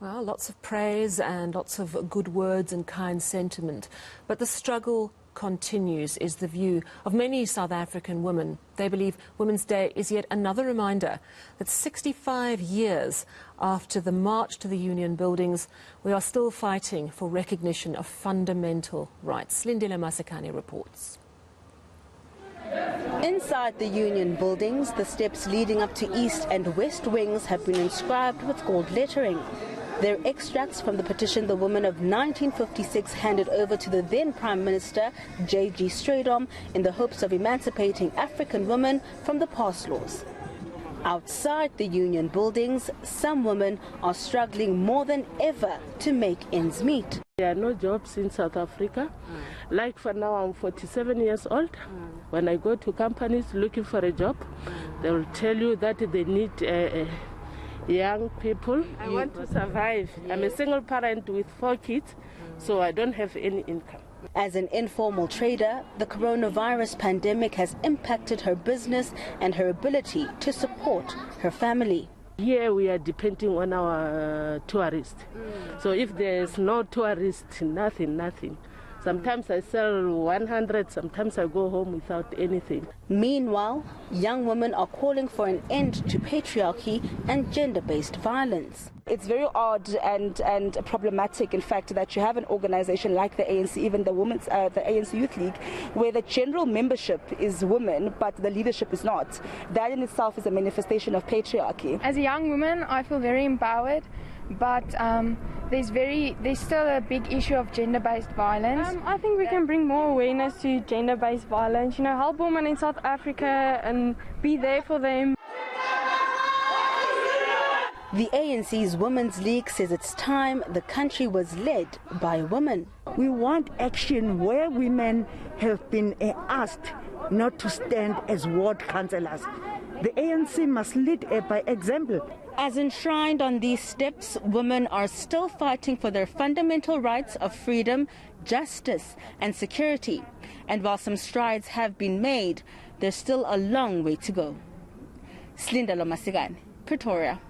Well, lots of praise and lots of good words and kind sentiment. But the struggle continues, is the view of many South African women. They believe Women's Day is yet another reminder that 65 years after the march to the Union buildings, we are still fighting for recognition of fundamental rights. Silindelo Masikane reports. Inside the Union buildings, the steps leading up to East and West Wings have been inscribed with gold lettering. They're extracts from the petition the women of 1956 handed over to the then Prime Minister, J.G. Strydom, in the hopes of emancipating African women from the past laws. Outside the Union buildings, some women are struggling more than ever to make ends meet. There are no jobs in South Africa. Like for now, I'm 47 years old. When I go to companies looking for a job, they will tell you that they need young people. I want to survive. I'm a single parent with 4 kids, so I don't have any income. As an informal trader, the coronavirus pandemic has impacted her business and her ability to support her family. Here we are depending on our tourists. So if there's no tourists, nothing. Sometimes I sell 100, sometimes I go home without anything. Meanwhile, young women are calling for an end to patriarchy and gender-based violence. It's very odd and problematic, in fact, that you have an organization like the ANC, even the ANC Youth League, where the general membership is women, but the leadership is not. That in itself is a manifestation of patriarchy. As a young woman, I feel very empowered, but there's still a big issue of gender-based violence. I think we can bring more awareness to gender-based violence, help women in South Africa and be there for them. The ANC's Women's League says it's time the country was led by women. We want action where women have been asked not to stand as ward councillors. The ANC must lead by example. As enshrined on these steps, women are still fighting for their fundamental rights of freedom, justice and security. And while some strides have been made, there's still a long way to go. Silindelo Masikane, Pretoria.